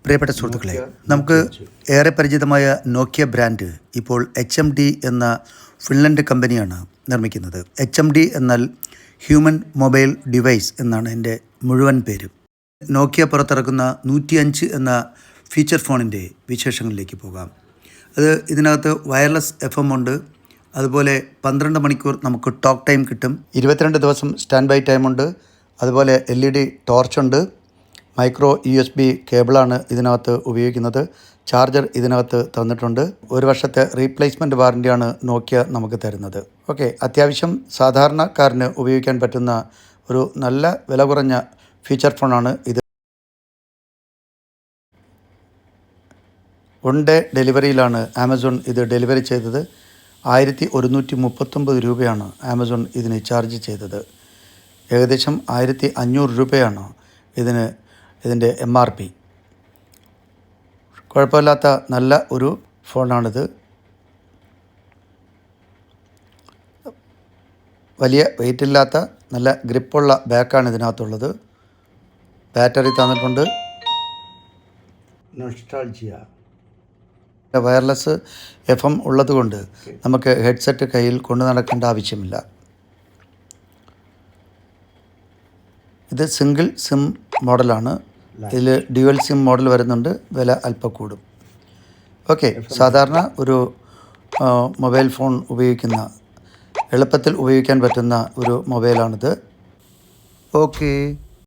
പ്രിയപ്പെട്ട സുഹൃത്തുക്കളെ, നമുക്ക് ഏറെ പരിചിതമായ നോക്കിയ ബ്രാൻഡ് ഇപ്പോൾ HMD എന്ന ഫിൻലൻഡ് കമ്പനിയാണ് നിർമ്മിക്കുന്നത്. HMD എന്നാൽ ഹ്യൂമൻ മൊബൈൽ ഡിവൈസ് എന്നാണ് എൻ്റെ മുഴുവൻ പേര്. നോക്കിയ പുറത്തിറക്കുന്ന 105 എന്ന ഫീച്ചർ ഫോണിൻ്റെ വിശേഷങ്ങളിലേക്ക് പോകാം. ഇതിനകത്ത് വയർലെസ് FM ഉണ്ട്. അതുപോലെ 12 മണിക്കൂർ നമുക്ക് ടോക്ക് ടൈം കിട്ടും. 22 ദിവസം സ്റ്റാൻഡ് ബൈ ടൈമുണ്ട്. അതുപോലെ LED ടോർച്ചുണ്ട്. മൈക്രോ USB കേബിളാണ് ഇതിനകത്ത് ഉപയോഗിക്കുന്നത്. ചാർജർ ഇതിനകത്ത് തന്നിട്ടുണ്ട്. 1 വർഷത്തെ റീപ്ലേസ്മെൻറ്റ് വാറൻറ്റിയാണ് നോക്കിയ നമുക്ക് തരുന്നത്. ഓക്കെ, അത്യാവശ്യം സാധാരണക്കാരന് ഉപയോഗിക്കാൻ പറ്റുന്ന ഒരു നല്ല വില കുറഞ്ഞ ഫീച്ചർ ഫോണാണ് ഇത്. 1 ഡേ ഡെലിവറിയിലാണ് ആമസോൺ ഇത് ഡെലിവറി ചെയ്തത്. 1139 രൂപയാണ് ആമസോൺ ഇതിന് ചാർജ് ചെയ്തത്. ഏകദേശം 1500 രൂപയാണ് ഇതിൻ്റെ MRP. കുഴപ്പമില്ലാത്ത നല്ല ഒരു ഫോണാണിത്. വലിയ വെയിറ്റില്ലാത്ത നല്ല ഗ്രിപ്പുള്ള ബാക്കാണ് ഇതിനകത്തുള്ളത്. ബാറ്ററി തന്നിട്ടുണ്ട്. വയർലെസ് FM ഉള്ളതുകൊണ്ട് നമുക്ക് ഹെഡ്സെറ്റ് കയ്യിൽ കൊണ്ടു നടക്കേണ്ട ആവശ്യമില്ല. ഇത് സിംഗിൾ സിം മോഡലാണ്. ഇതിൽ ഡ്യുവൽ സിം മോഡൽ വരുന്നുണ്ട്. വില അല്പം കൂടും. ഓക്കെ, സാധാരണ ഒരു മൊബൈൽ ഫോൺ എളുപ്പത്തിൽ ഉപയോഗിക്കാൻ പറ്റുന്ന ഒരു മൊബൈലാണിത്. ഓക്കെ.